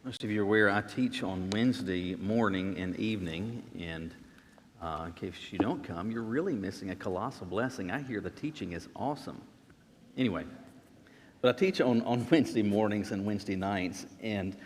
Most of you are aware I teach on Wednesday morning and evening, and in case you don't come, you're really missing a colossal blessing. I hear the teaching is awesome. Anyway, but I teach on Wednesday mornings and Wednesday nights, and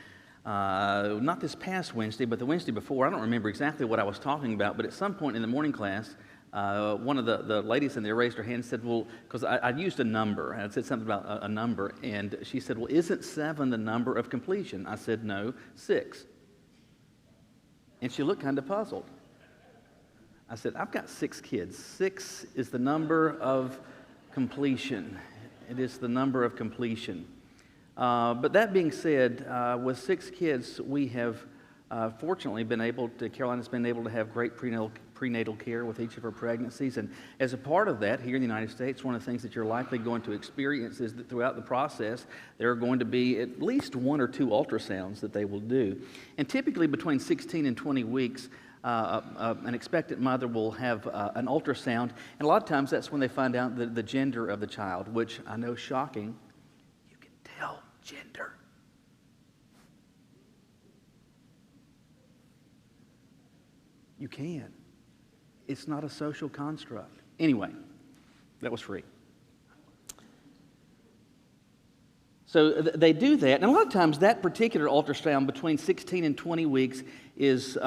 not this past Wednesday, but the Wednesday before. I don't remember exactly what I was talking about, but at some point in the morning class, one of the ladies in there raised her hand and said, well, because I used a number, and I said something about a number, and she said, well, isn't 7 the number of completion? I said, no, 6. And she looked kind of puzzled. I said, I've got 6 kids. 6 is the number of completion. It is the number of completion. But that being said, with 6 kids, we have fortunately Carolina's been able to have great prenatal care with each of her pregnancies. And as a part of that, here in the United States, one of the things that you're likely going to experience is that throughout the process, there are going to be at least 1 or 2 ultrasounds that they will do. And typically between 16 and 20 weeks, an expectant mother will have an ultrasound. And a lot of times that's when they find out the gender of the child, which I know is shocking. You can tell gender. You can. It's not a social construct. Anyway, that was free. So they do that, and a lot of times that particular ultrasound between 16 and 20 weeks is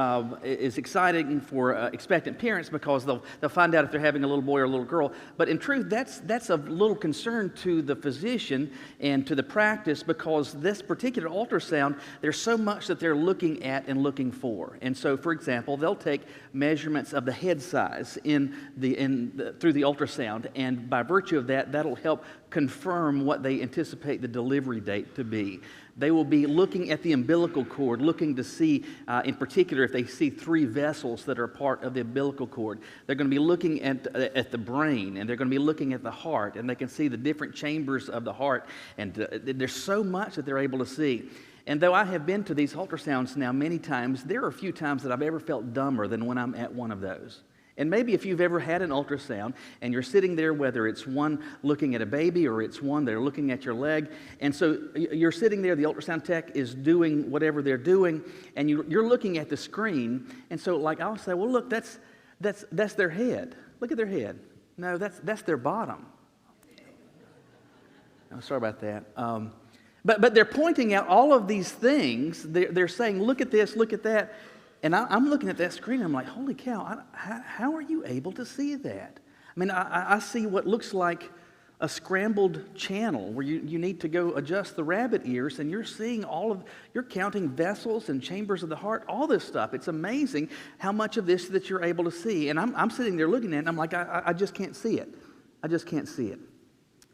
exciting for expectant parents because they'll find out if they're having a little boy or a little girl. But in truth, that's of little concern to the physician and to the practice because this particular ultrasound, there's so much that they're looking at and looking for. And so, for example, they'll take measurements of the head size through the ultrasound, and by virtue of that, that'll help confirm what they anticipate the delivery date to be. They will be looking at the umbilical cord, looking to see, in particular, if they see 3 vessels that are part of the umbilical cord. They're going to be looking at the brain, and they're going to be looking at the heart, and they can see the different chambers of the heart. And there's so much that they're able to see. And though I have been to these ultrasounds now many times, there are a few times that I've ever felt dumber than when I'm at one of those. And maybe if you've ever had an ultrasound and you're sitting there, whether it's one looking at a baby or it's one they're looking at your leg, and so you're sitting there, the ultrasound tech is doing whatever they're doing, and you're looking at the screen, and so like I'll say, well, look, that's their head. Look at their head. No, that's their bottom. Oh, sorry about that. But they're pointing out all of these things. They're saying, look at this, look at that. And I'm looking at that screen, and I'm like, holy cow, how are you able to see that? I mean, I see what looks like a scrambled channel where you need to go adjust the rabbit ears, and you're seeing you're counting vessels and chambers of the heart, all this stuff. It's amazing how much of this that you're able to see. And I'm sitting there looking at it, and I'm like, I just can't see it. I just can't see it.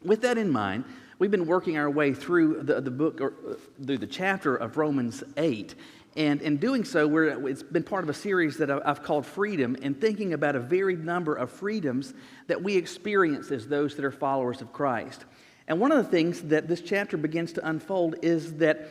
With that in mind, we've been working our way through the book, or through the chapter of Romans 8. And in doing so, it's been part of a series that I've called Freedom, and thinking about a varied number of freedoms that we experience as those that are followers of Christ. And one of the things that this chapter begins to unfold is that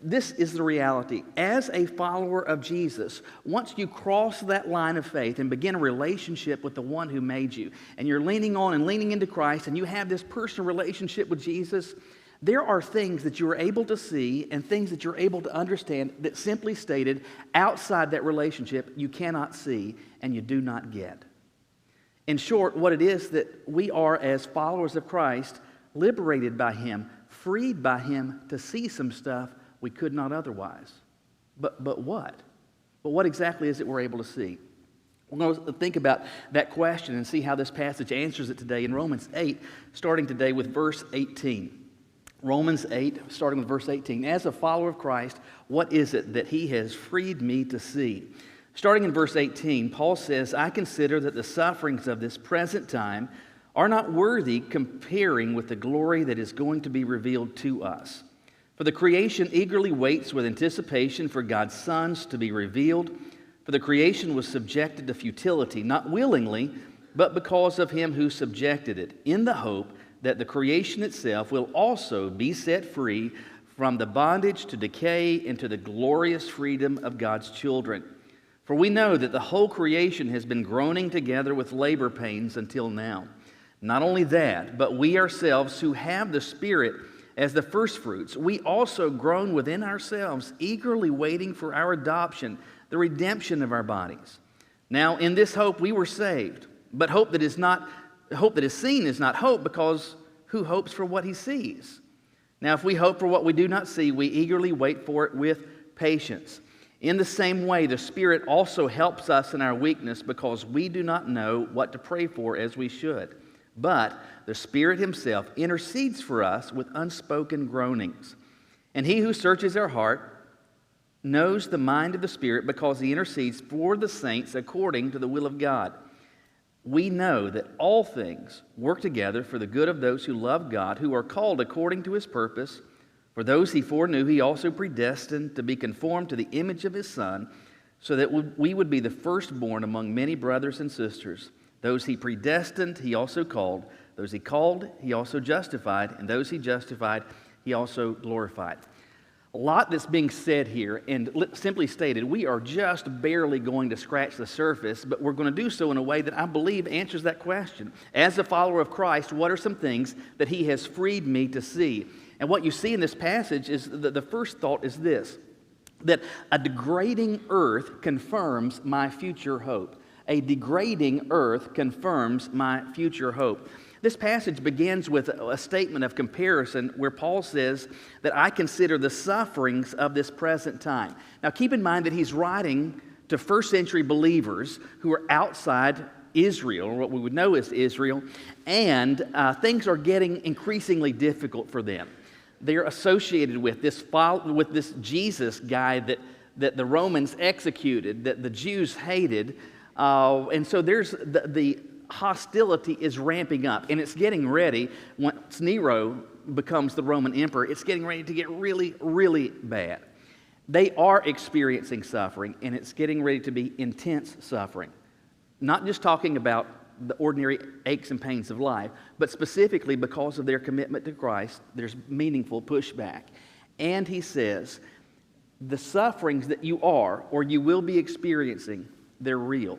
this is the reality. As a follower of Jesus, once you cross that line of faith and begin a relationship with the one who made you, and you're leaning on and leaning into Christ, and you have this personal relationship with Jesus, there are things that you are able to see and things that you're able to understand that, simply stated, outside that relationship you cannot see and you do not get. In short, what it is that we are as followers of Christ, liberated by Him, freed by Him to see some stuff we could not otherwise. But what? But what exactly is it we're able to see? We're going to think about that question and see how this passage answers it today in Romans 8, starting today with verse 18. Romans 8, starting with verse 18. As a follower of Christ, what is it that He has freed me to see? Starting in verse 18, Paul says, I consider that the sufferings of this present time are not worthy comparing with the glory that is going to be revealed to us. For the creation eagerly waits with anticipation for God's sons to be revealed. For the creation was subjected to futility, not willingly, but because of Him who subjected it, in the hope that the creation itself will also be set free from the bondage to decay into the glorious freedom of God's children. For we know that the whole creation has been groaning together with labor pains until now. Not only that, but we ourselves who have the Spirit as the firstfruits, we also groan within ourselves, eagerly waiting for our adoption, the redemption of our bodies. Now, in this hope we were saved, but hope that is seen is not hope, because who hopes for what he sees? Now, if we hope for what we do not see, we eagerly wait for it with patience. In the same way, the Spirit also helps us in our weakness, because we do not know what to pray for as we should. But the Spirit himself intercedes for us with unspoken groanings. And he who searches our heart knows the mind of the Spirit, because he intercedes for the saints according to the will of God. We know that all things work together for the good of those who love God, who are called according to his purpose. For those he foreknew, he also predestined to be conformed to the image of his Son, so that we would be the firstborn among many brothers and sisters. Those he predestined, he also called. Those he called, he also justified. And those he justified, he also glorified. A lot that's being said here, and simply stated, we are just barely going to scratch the surface, but we're going to do so in a way that I believe answers that question. As a follower of Christ, what are some things that he has freed me to see? And what you see in this passage is the first thought is this, that a degrading earth confirms my future hope. A degrading earth confirms my future hope. This passage begins with a statement of comparison where Paul says that I consider the sufferings of this present time. Now keep in mind that he's writing to first century believers who are outside Israel, or what we would know as Israel, and things are getting increasingly difficult for them. They're associated with this Jesus guy that the Romans executed, that the Jews hated. And so there's the hostility is ramping up, and it's getting ready. Once Nero becomes the Roman emperor, it's getting ready to get really, really bad. They are experiencing suffering, and it's getting ready to be intense suffering. Not just talking about the ordinary aches and pains of life, but specifically because of their commitment to Christ, there's meaningful pushback. And he says, the sufferings that you are or you will be experiencing, they're real.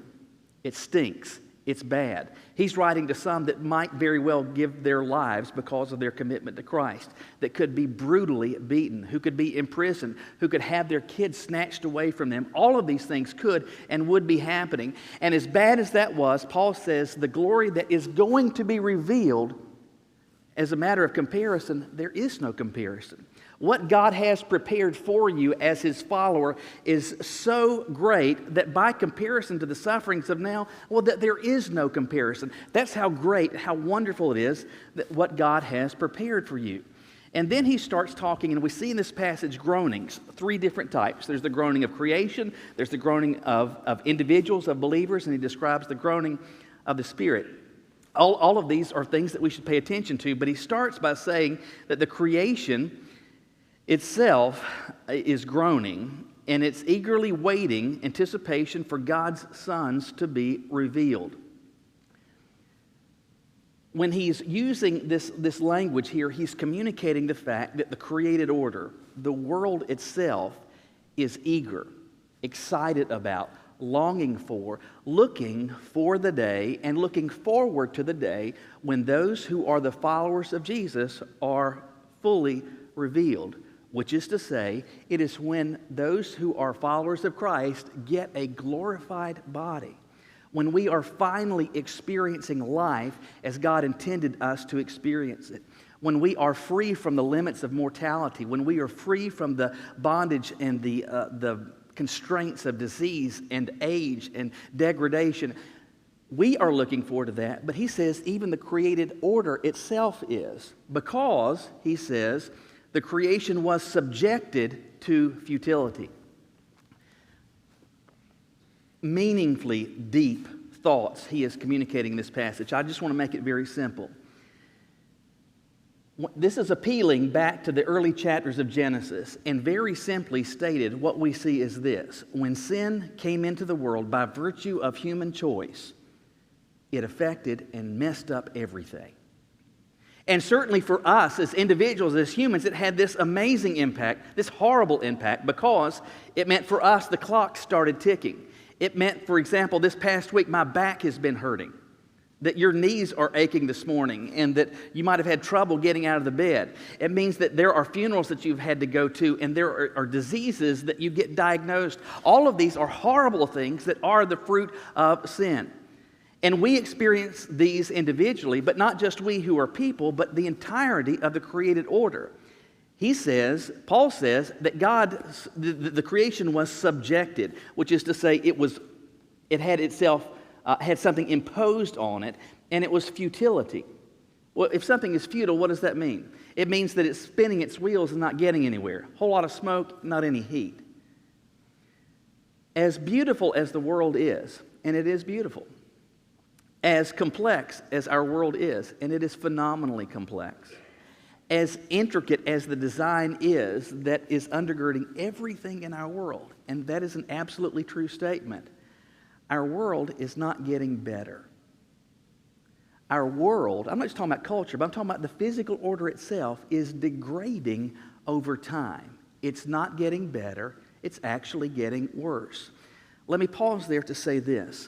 It stinks. It's bad. He's writing to some that might very well give their lives because of their commitment to Christ, that could be brutally beaten, who could be imprisoned, who could have their kids snatched away from them. All of these things could and would be happening. And as bad as that was, Paul says the glory that is going to be revealed, as a matter of comparison, there is no comparison. What God has prepared for you as his follower is so great that by comparison to the sufferings of now, well, that there is no comparison. That's how great, how wonderful it is that what God has prepared for you. And then he starts talking, and we see in this passage groanings, three different types. There's the groaning of creation, there's the groaning of individuals, of believers, and he describes the groaning of the Spirit. All of these are things that we should pay attention to, but he starts by saying that the creation itself is groaning, and it's eagerly waiting anticipation for God's sons to be revealed. When he's using this language here, he's communicating the fact that the created order, the world itself, is eager, excited about, longing for, looking for the day, and looking forward to the day when those who are the followers of Jesus are fully revealed. Which is to say, it is when those who are followers of Christ get a glorified body. When we are finally experiencing life as God intended us to experience it. When we are free from the limits of mortality. When we are free from the bondage and the constraints of disease and age and degradation. We are looking forward to that. But he says even the created order itself is. Because, he says, the creation was subjected to futility. Meaningfully deep thoughts he is communicating in this passage. I just want to make it very simple. This is appealing back to the early chapters of Genesis, and very simply stated, what we see is this. When sin came into the world by virtue of human choice, it affected and messed up everything. And certainly for us as individuals, as humans, it had this amazing impact, this horrible impact, because it meant for us the clock started ticking. It meant, for example, this past week my back has been hurting. that your knees are aching this morning and that you might have had trouble getting out of the bed. It means that there are funerals that you've had to go to and there are diseases that you get diagnosed. All of these are horrible things that are the fruit of sin. And we experience these individually, but not just we who are people, but the entirety of the created order. Paul says, that the creation was subjected, which is to say it had something imposed on it, and it was futility. Well, if something is futile, what does that mean? It means that it's spinning its wheels and not getting anywhere. A whole lot of smoke, not any heat. As beautiful as the world is, and it is beautiful, as complex as our world is, and it is phenomenally complex, as intricate as the design is that is undergirding everything in our world, and that is an absolutely true statement, our world is not getting better. Our world, I'm not just talking about culture, but I'm talking about the physical order itself, is degrading over time. It's not getting better, it's actually getting worse. Let me pause there to say this.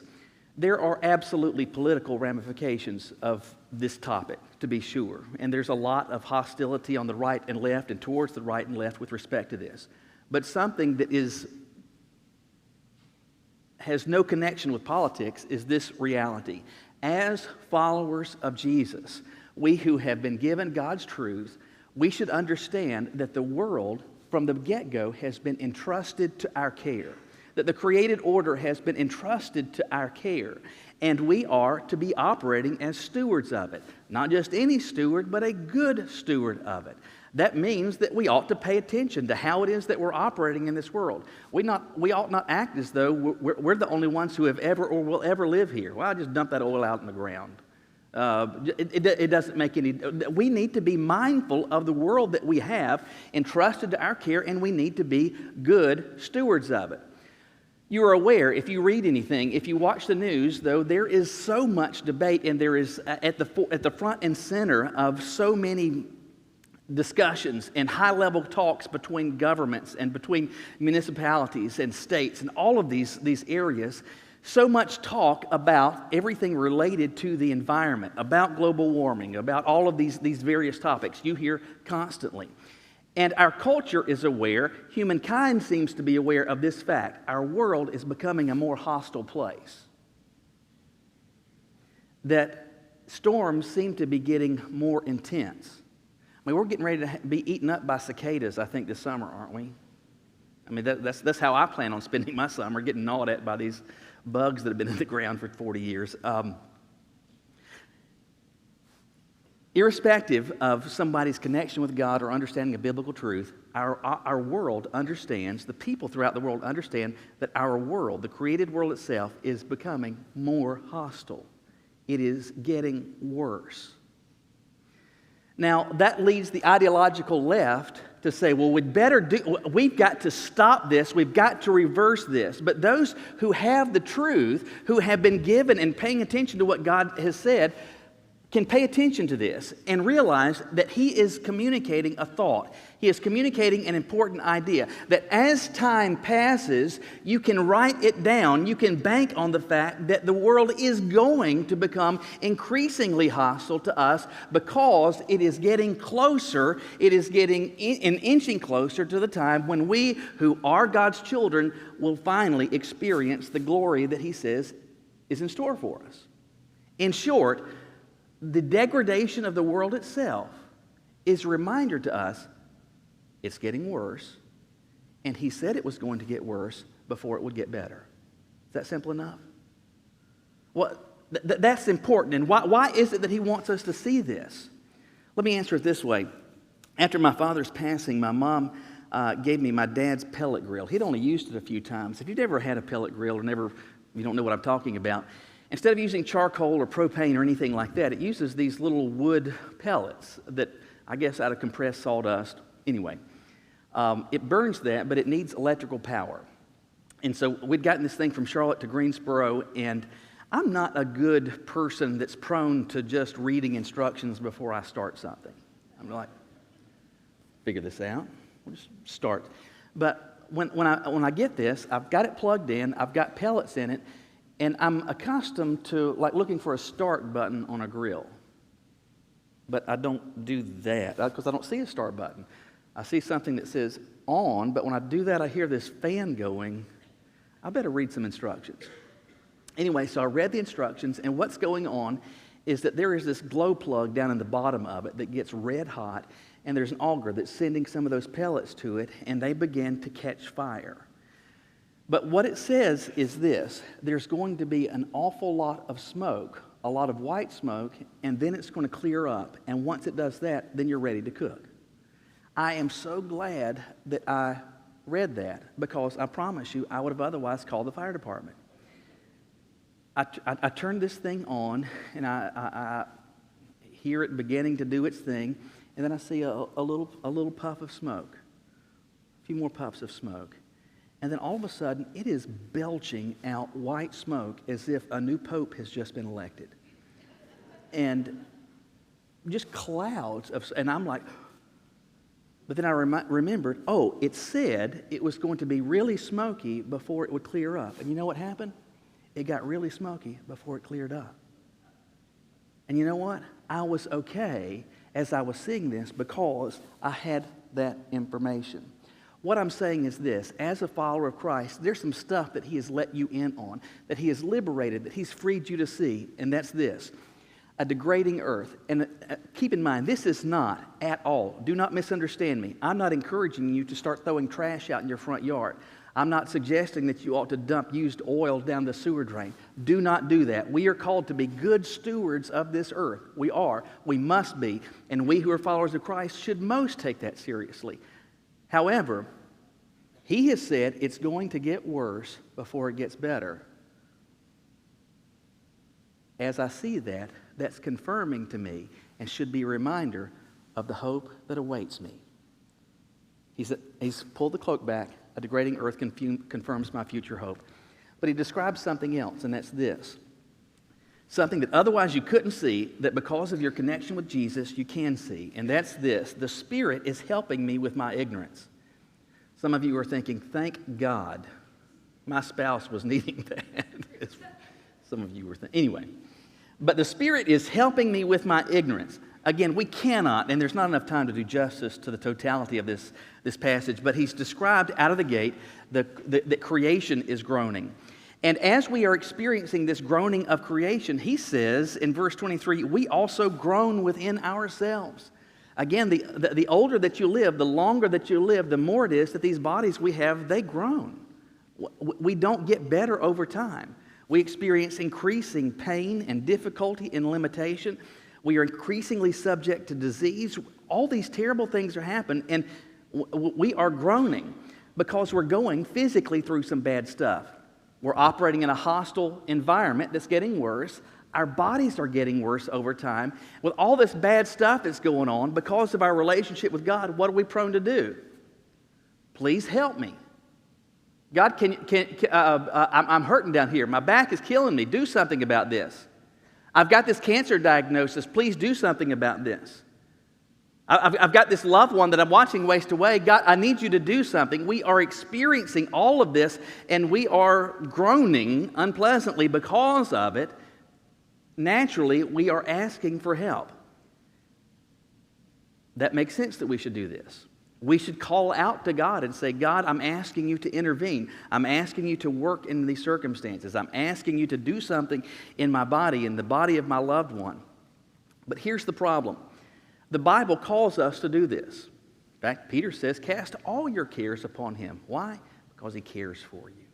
There are absolutely political ramifications of this topic, to be sure. And there's a lot of hostility on the right and left and towards the right and left with respect to this. But something that has no connection with politics is this reality. As followers of Jesus, we who have been given God's truth, we should understand that the world from the get-go has been entrusted to our care. That the created order has been entrusted to our care, and we are to be operating as stewards of it. Not just any steward, but a good steward of it. That means that we ought to pay attention to how it is that we're operating in this world. We ought not act as though we're the only ones who have ever or will ever live here. Well, I just dump that oil out in the ground. It doesn't make any... We need to be mindful of the world that we have entrusted to our care, and we need to be good stewards of it. You are aware, if you read anything, if you watch the news, though, there is so much debate, and there is at the front and center of so many discussions and high-level talks between governments and between municipalities and states and all of these areas, so much talk about everything related to the environment, about global warming, about all of these various topics you hear constantly. And our culture is aware, humankind seems to be aware of this fact. Our world is becoming a more hostile place. That storms seem to be getting more intense. I mean, we're getting ready to be eaten up by cicadas, I think, this summer, aren't we? I mean, that's how I plan on spending my summer, getting gnawed at by these bugs that have been in the ground for 40 years. Irrespective of somebody's connection with God or understanding of biblical truth, our world understands, the people throughout the world understand that our world, the created world itself, is becoming more hostile. It is getting worse. Now, that leads the ideological left to say, well, we've got to stop this, we've got to reverse this. But those who have the truth, who have been given and paying attention to what God has said, can pay attention to this and realize that he is communicating a thought. He is communicating an important idea. That as time passes, you can write it down. You can bank on the fact that the world is going to become increasingly hostile to us because it is getting closer. It is getting inching closer to the time when we, who are God's children, will finally experience the glory that he says is in store for us. In short, the degradation of the world itself is a reminder to us it's getting worse, and he said it was going to get worse before it would get better. Is that simple enough? Well, that's important, and why is it that he wants us to see this? Let me answer it this way. After my father's passing, my mom gave me my dad's pellet grill. He'd only used it a few times. If you've ever had a pellet grill or you don't know what I'm talking about, instead of using charcoal or propane or anything like that, it uses these little wood pellets that, I guess, out of compressed sawdust. Anyway, it burns that, but it needs electrical power. And so we'd gotten this thing from Charlotte to Greensboro, and I'm not a good person that's prone to just reading instructions before I start something. I'm like, figure this out. We'll just start. But when I get this, I've got it plugged in, I've got pellets in it, And I'm accustomed to like looking for a start button on a grill. But I don't do that because I don't see a start button. I see something that says on, but when I do that, I hear this fan going. I better read some instructions. Anyway, so I read the instructions, and what's going on is that there is this glow plug down in the bottom of it that gets red hot, and there's an auger that's sending some of those pellets to it, and they begin to catch fire. But what it says is this: there's going to be an awful lot of smoke, a lot of white smoke, and then it's going to clear up. And once it does that, then you're ready to cook. I am so glad that I read that, because I promise you I would have otherwise called the fire department. I turned this thing on, and I hear it beginning to do its thing, and then I see a little puff of smoke, a few more puffs of smoke. And then all of a sudden, it is belching out white smoke as if a new pope has just been elected. And just clouds of, and I'm like, but then I remembered, oh, it said it was going to be really smoky before it would clear up. And you know what happened? It got really smoky before it cleared up. And you know what? I was okay as I was seeing this because I had that information. What I'm saying is this: as a follower of Christ, there's some stuff that He has let you in on, that He has liberated, that He's freed you to see, and that's this: a degrading earth. And keep in mind, this is not at all, do not misunderstand me, I'm not encouraging you to start throwing trash out in your front yard. I'm not suggesting that you ought to dump used oil down the sewer drain. Do not do that. We are called to be good stewards of this earth. We are. We must be. And we who are followers of Christ should most take that seriously. However, He has said it's going to get worse before it gets better. As I see that, that's confirming to me and should be a reminder of the hope that awaits me. He's pulled the cloak back. A degrading earth confirms my future hope. But He describes something else, and that's this: something that otherwise you couldn't see, that because of your connection with Jesus, you can see. And that's this: the Spirit is helping me with my ignorance. Some of you are thinking, thank God my spouse was needing that. Some of you were thinking. Anyway, but the Spirit is helping me with my ignorance. Again, we cannot, and there's not enough time to do justice to the totality of this passage, but he's described out of the gate that creation is groaning. And as we are experiencing this groaning of creation, he says in verse 23, we also groan within ourselves. Again, the older that you live, the longer that you live, the more it is that these bodies we have, they groan. We don't get better over time. We experience increasing pain and difficulty and limitation. We are increasingly subject to disease. All these terrible things are happening, and we are groaning because we're going physically through some bad stuff. We're operating in a hostile environment that's getting worse. Our bodies are getting worse over time. With all this bad stuff that's going on, because of our relationship with God, what are we prone to do? Please help me. God, I'm hurting down here. My back is killing me. Do something about this. I've got this cancer diagnosis. Please do something about this. I've got this loved one that I'm watching waste away. God, I need you to do something. We are experiencing all of this, and we are groaning unpleasantly because of it. Naturally, we are asking for help. That makes sense that we should do this. We should call out to God and say, God, I'm asking you to intervene. I'm asking you to work in these circumstances. I'm asking you to do something in my body, in the body of my loved one. But here's the problem. The Bible calls us to do this. In fact, Peter says, cast all your cares upon him. Why? Because he cares for you.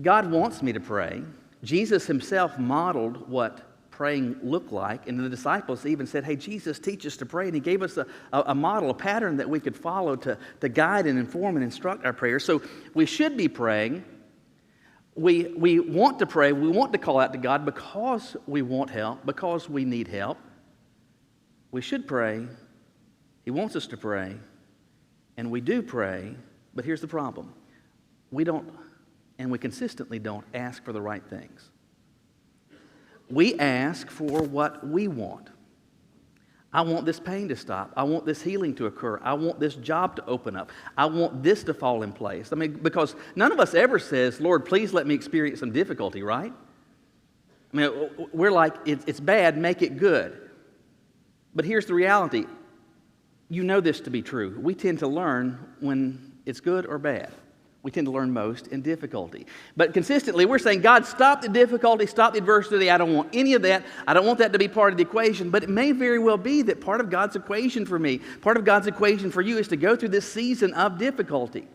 God wants me to pray. Jesus himself modeled what praying looked like, and the disciples even said, hey, Jesus, teach us to pray, and he gave us a model, a pattern that we could follow to guide and inform and instruct our prayers. So we should be praying. We want to pray. We want to call out to God because we want help, because we need help. We should pray. He wants us to pray, and we do pray, but here's the problem. We don't, and we consistently don't ask for the right things. We ask for what we want. I want this pain to stop. I want this healing to occur. I want this job to open up. I want this to fall in place. I mean, because none of us ever says, Lord, please let me experience some difficulty, right? I mean, we're like, it's bad, make it good. But here's the reality. You know this to be true. We tend to learn when it's good or bad. We tend to learn most in difficulty. But consistently, we're saying, God, stop the difficulty, stop the adversity. I don't want any of that. I don't want that to be part of the equation. But it may very well be that part of God's equation for me, part of God's equation for you is to go through this season of difficulty.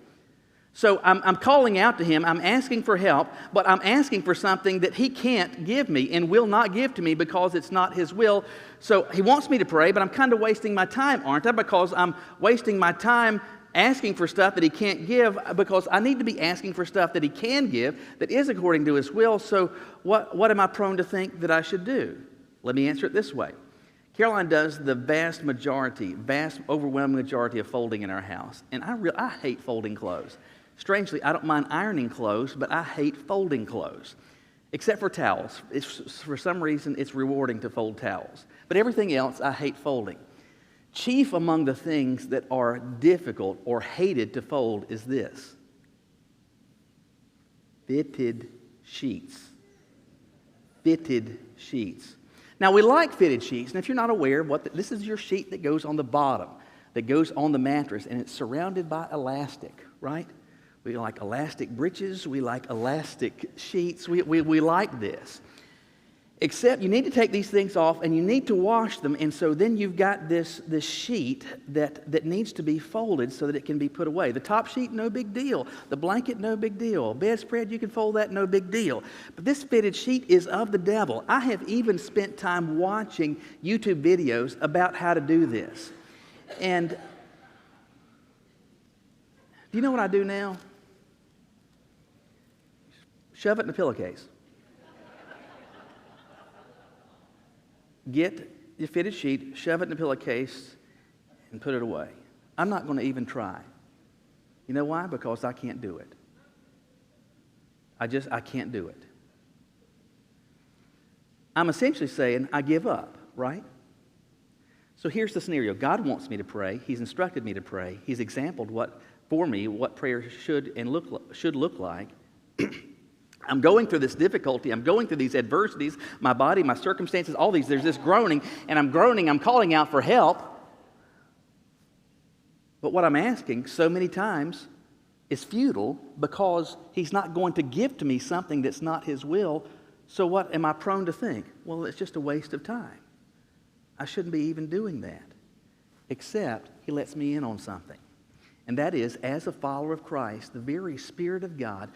So I'm calling out to Him. I'm asking for help, but I'm asking for something that He can't give me and will not give to me because it's not His will. So He wants me to pray, but I'm kind of wasting my time, aren't I? Because I'm wasting my time asking for stuff that He can't give, because I need to be asking for stuff that He can give that is according to His will. So what am I prone to think that I should do? Let me answer it this way. Caroline does the vast overwhelming majority of folding in our house. And I hate folding clothes. Strangely, I don't mind ironing clothes, but I hate folding clothes. Except for towels. For some reason, it's rewarding to fold towels. But everything else, I hate folding. Chief among the things that are difficult or hated to fold is this: fitted sheets. Fitted sheets. Now, we like fitted sheets, and if you're not aware, this is your sheet that goes on the bottom, that goes on the mattress, and it's surrounded by elastic, right? We like elastic breeches. We like elastic sheets. We like this. Except you need to take these things off and you need to wash them, and so then you've got this sheet that needs to be folded so that it can be put away. The top sheet, no big deal. The blanket, no big deal. Bedspread, you can fold that, no big deal. But this fitted sheet is of the devil. I have even spent time watching YouTube videos about how to do this. And do you know what I do now? Shove it in a pillowcase. Get your fitted sheet, shove it in a pillowcase, and put it away. I'm not going to even try. You know why? Because I can't do it. I can't do it. I'm essentially saying I give up, right? So here's the scenario. God wants me to pray. He's instructed me to pray. He's exampled what prayer should look like. I'm going through this difficulty. I'm going through these adversities. My body, my circumstances, all these. There's this groaning, and I'm groaning. I'm calling out for help. But what I'm asking so many times is futile because He's not going to give to me something that's not His will. So what am I prone to think? Well, it's just a waste of time. I shouldn't be even doing that. Except He lets me in on something. And that is, as a follower of Christ, the very Spirit of God,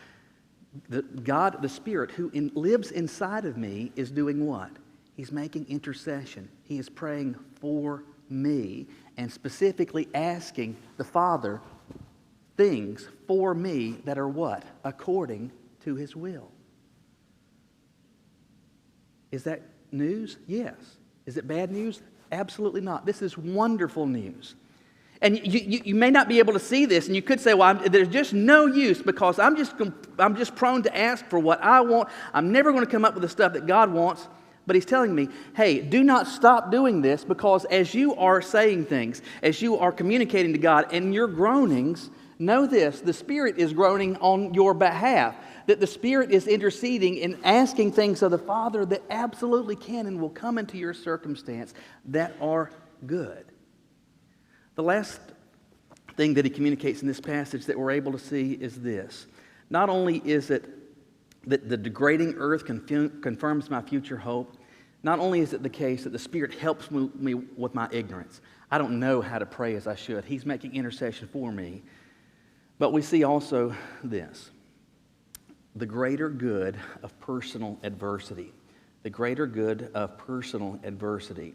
the Spirit who lives inside of me is doing what? He's making intercession. He is praying for me and specifically asking the Father things for me that are what? According to His will. Is that news? Yes. Is it bad news? Absolutely not. This is wonderful news. And you may not be able to see this, and you could say, well, there's just no use because I'm just prone to ask for what I want. I'm never going to come up with the stuff that God wants. But He's telling me, hey, do not stop doing this, because as you are saying things, as you are communicating to God in your groanings, know this: the Spirit is groaning on your behalf. That the Spirit is interceding and asking things of the Father that absolutely can and will come into your circumstance that are good. The last thing that He communicates in this passage that we're able to see is this. Not only is it that the degrading earth confirms my future hope, not only is it the case that the Spirit helps me with my ignorance. I don't know how to pray as I should. He's making intercession for me. But we see also this: the greater good of personal adversity. The greater good of personal adversity.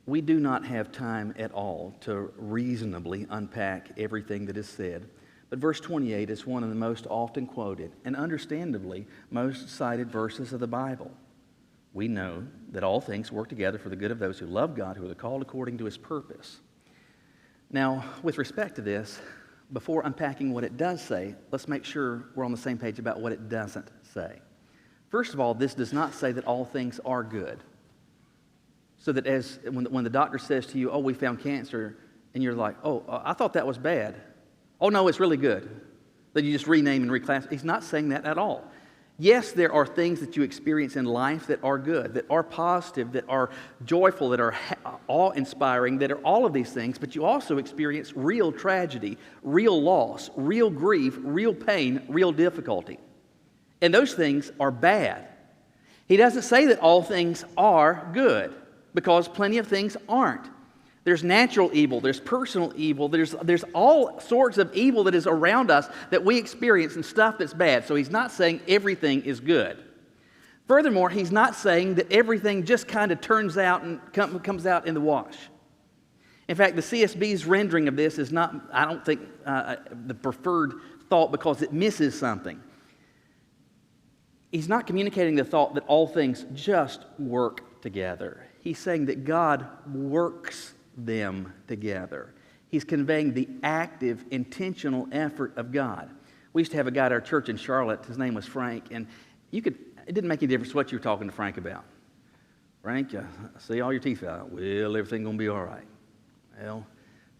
We do not have time at all to reasonably unpack everything that is said. But verse 28 is one of the most often quoted and understandably most cited verses of the Bible. We know that all things work together for the good of those who love God, who are called according to His purpose. Now, with respect to this, before unpacking what it does say, let's make sure we're on the same page about what it doesn't say. First of all, this does not say that all things are good. So that when the doctor says to you, oh, we found cancer, and you're like, oh, I thought that was bad. Oh, no, it's really good. That you just rename and reclassify. He's not saying that at all. Yes, there are things that you experience in life that are good, that are positive, that are joyful, that are awe-inspiring, that are all of these things, but you also experience real tragedy, real loss, real grief, real pain, real difficulty. And those things are bad. He doesn't say that all things are good, because plenty of things aren't. There's natural evil, there's personal evil, there's all sorts of evil that is around us that we experience and stuff that's bad. So he's not saying everything is good. Furthermore, he's not saying that everything just kind of turns out and comes out in the wash. In fact, the CSB's rendering of this is not, I don't think, the preferred thought because it misses something. He's not communicating the thought that all things just work together. He's saying that God works them together. He's conveying the active, intentional effort of God. We used to have a guy at our church in Charlotte. His name was Frank, and it didn't make any difference what you were talking to Frank about. Frank, I see all your teeth out. Well, everything's going to be all right. Well,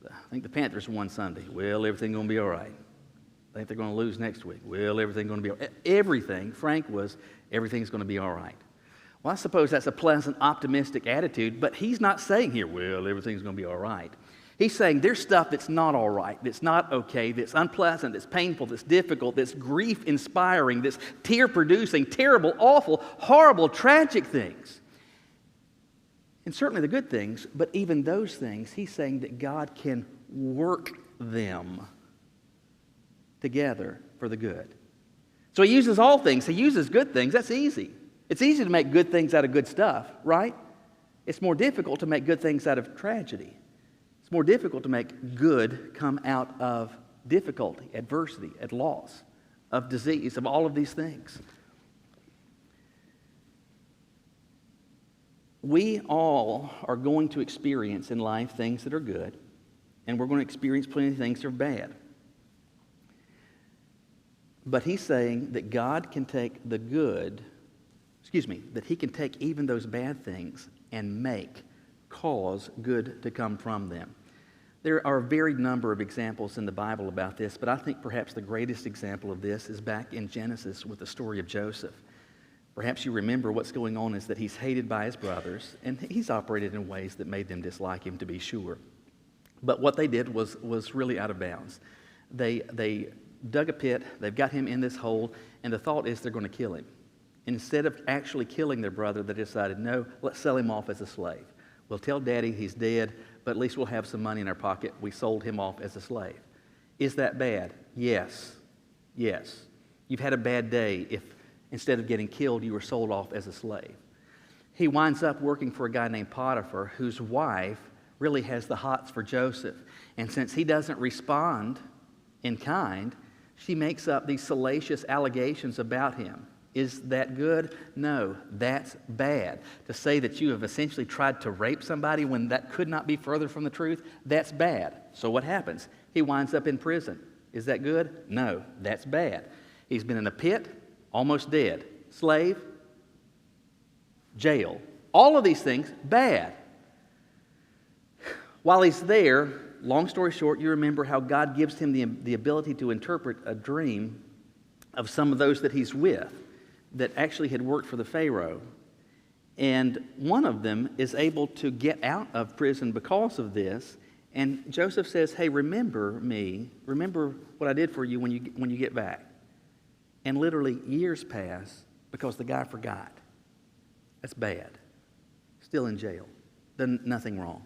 I think the Panthers won Sunday. Well, everything's going to be all right. I think they're going to lose next week. Well, everything's going to be all right. Everything, Frank was, everything's going to be all right. Well, I suppose that's a pleasant, optimistic attitude, but he's not saying here, well, everything's going to be all right. He's saying there's stuff that's not all right, that's not okay, that's unpleasant, that's painful, that's difficult, that's grief-inspiring, that's tear-producing, terrible, awful, horrible, tragic things. And certainly the good things, but even those things, he's saying that God can work them together for the good. So he uses all things. He uses good things. That's easy. It's easy to make good things out of good stuff, right? It's more difficult to make good things out of tragedy. It's more difficult to make good come out of difficulty, adversity, and loss, of disease, of all of these things. We all are going to experience in life things that are good, and we're going to experience plenty of things that are bad. But he's saying that God can take the good, that he can take even those bad things and cause good to come from them. There are a varied number of examples in the Bible about this, but I think perhaps the greatest example of this is back in Genesis with the story of Joseph. Perhaps you remember what's going on is that he's hated by his brothers, and he's operated in ways that made them dislike him, to be sure. But what they did was really out of bounds. They dug a pit, they've got him in this hole, and the thought is they're going to kill him. Instead of actually killing their brother, they decided, no, let's sell him off as a slave. We'll tell Daddy he's dead, but at least we'll have some money in our pocket. We sold him off as a slave. Is that bad? Yes. Yes. You've had a bad day if instead of getting killed, you were sold off as a slave. He winds up working for a guy named Potiphar, whose wife really has the hots for Joseph. And since he doesn't respond in kind, she makes up these salacious allegations about him. Is that good? No, that's bad. To say that you have essentially tried to rape somebody when that could not be further from the truth, that's bad. So what happens? He winds up in prison. Is that good? No, that's bad. He's been in a pit, almost dead. Slave, jail. All of these things, bad. While he's there, long story short, you remember how God gives him the ability to interpret a dream of some of those that he's with that actually had worked for the Pharaoh. And one of them is able to get out of prison because of this. And Joseph says, hey, remember me. Remember what I did for you when you get back. And literally years pass because the guy forgot. That's bad. Still in jail. Done nothing wrong.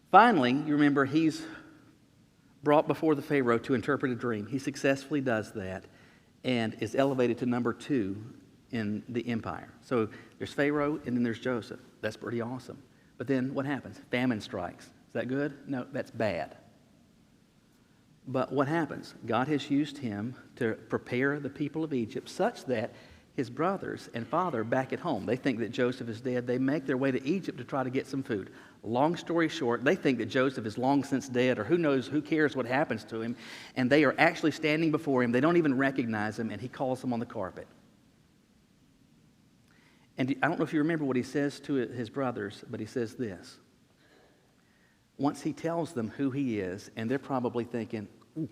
Finally, you remember he's brought before the Pharaoh to interpret a dream. He successfully does that and is elevated to number 2 in the empire. So there's Pharaoh and then there's Joseph. That's pretty awesome. But then what happens? Famine strikes. Is that good? No, that's bad. But what happens? God has used him to prepare the people of Egypt such that his brothers and father back at home, they think that Joseph is dead. They make their way to Egypt to try to get some food. Long story short, they think that Joseph is long since dead, or who cares what happens to him. And they are actually standing before him. They don't even recognize him, and he calls them on the carpet. And I don't know if you remember what he says to his brothers, but he says this. Once he tells them who he is, and they're probably thinking, ooh,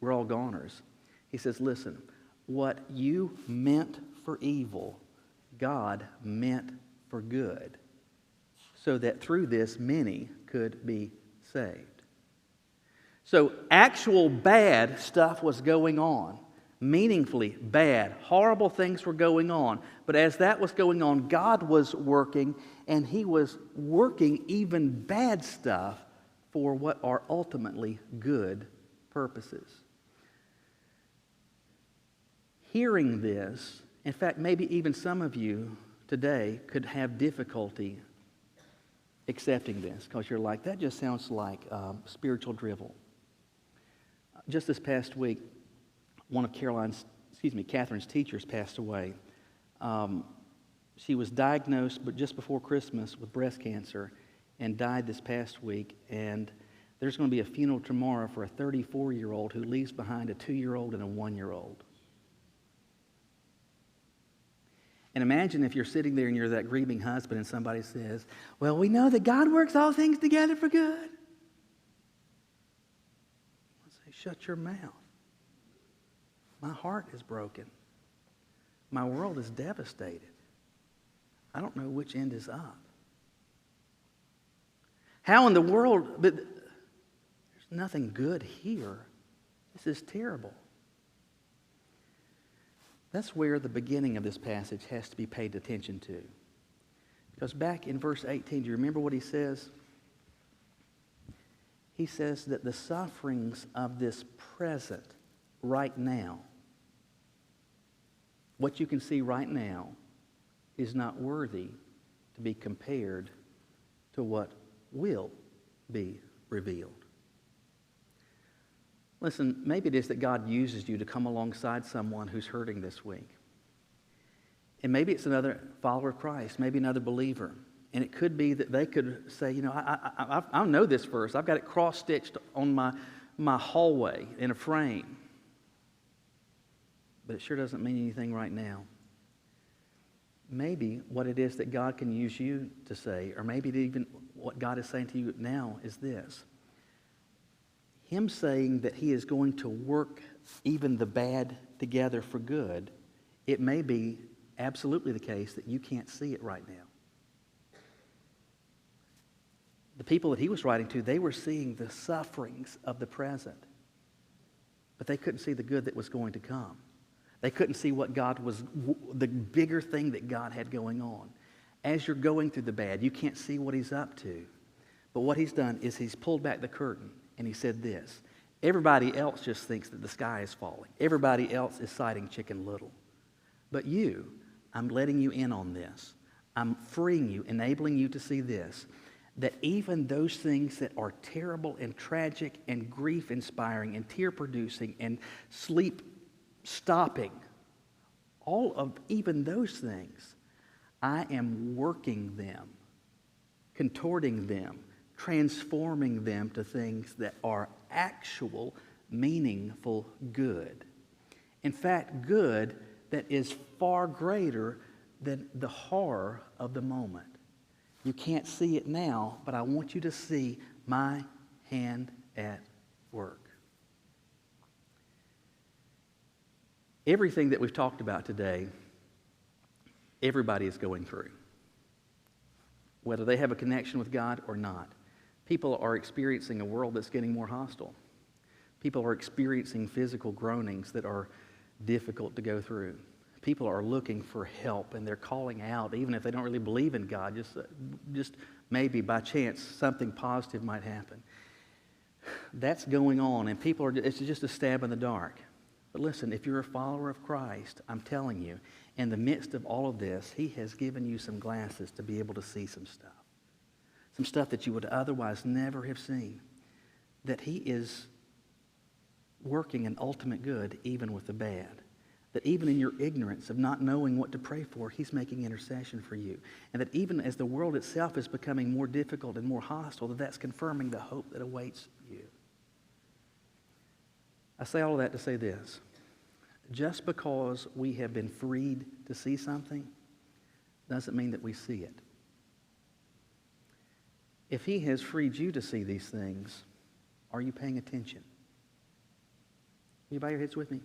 we're all goners. He says, listen, what you meant for evil, God meant for good, so that through this many could be saved. So actual bad stuff was going on. Meaningfully bad, horrible things were going on. But as that was going on, God was working, and He was working even bad stuff for what are ultimately good purposes. Hearing this, in fact, maybe even some of you today could have difficulty accepting this because you're like, that just sounds like spiritual drivel. Just this past week, one of Catherine's teachers passed away. She was diagnosed, but just before Christmas, with breast cancer and died this past week. And there's going to be a funeral tomorrow for a 34-year-old who leaves behind a 2-year-old and a 1-year-old. And imagine if you're sitting there and you're that grieving husband and somebody says, well, we know that God works all things together for good. I say, shut your mouth. My heart is broken. My world is devastated. I don't know which end is up. How in the world, but there's nothing good here. This is terrible. That's where the beginning of this passage has to be paid attention to. Because back in verse 18, do you remember what he says? He says that the sufferings of this present, right now, what you can see right now is not worthy to be compared to what will be revealed. Listen, maybe it is that God uses you to come alongside someone who's hurting this week. And maybe it's another follower of Christ, maybe another believer. And it could be that they could say, you know, I know this verse. I've got it cross-stitched on my hallway in a frame. But it sure doesn't mean anything right now. Maybe what it is that God can use you to say, or maybe even what God is saying to you now is this. Him saying that He is going to work even the bad together for good, it may be absolutely the case that you can't see it right now. The people that he was writing to, they were seeing the sufferings of the present, but they couldn't see the good that was going to come. They couldn't see what God was, the bigger thing that God had going on. As you're going through the bad, you can't see what He's up to. But what He's done is He's pulled back the curtain and He said this. Everybody else just thinks that the sky is falling. Everybody else is citing Chicken Little. But you, I'm letting you in on this. I'm freeing you, enabling you to see this. That even those things that are terrible and tragic and grief-inspiring and tear-producing and sleep-stopping, all of even those things, I am working them, contorting them, transforming them to things that are actual, meaningful good. In fact, good that is far greater than the horror of the moment. You can't see it now, but I want you to see my hand at work. Everything that we've talked about today, everybody is going through. Whether they have a connection with God or not. People are experiencing a world that's getting more hostile. People are experiencing physical groanings that are difficult to go through. People are looking for help, and they're calling out, even if they don't really believe in God, just maybe by chance something positive might happen. That's going on, and it's just a stab in the dark. But listen, if you're a follower of Christ, I'm telling you, in the midst of all of this, He has given you some glasses to be able to see some stuff. Some stuff that you would otherwise never have seen. That He is working an ultimate good even with the bad. That even in your ignorance of not knowing what to pray for, He's making intercession for you. And that even as the world itself is becoming more difficult and more hostile, that's confirming the hope that awaits you. I say all of that to say this. just because we have been freed to see something doesn't mean that we see it. If he has freed you to see these things, are you paying attention? Will you bow your heads with me?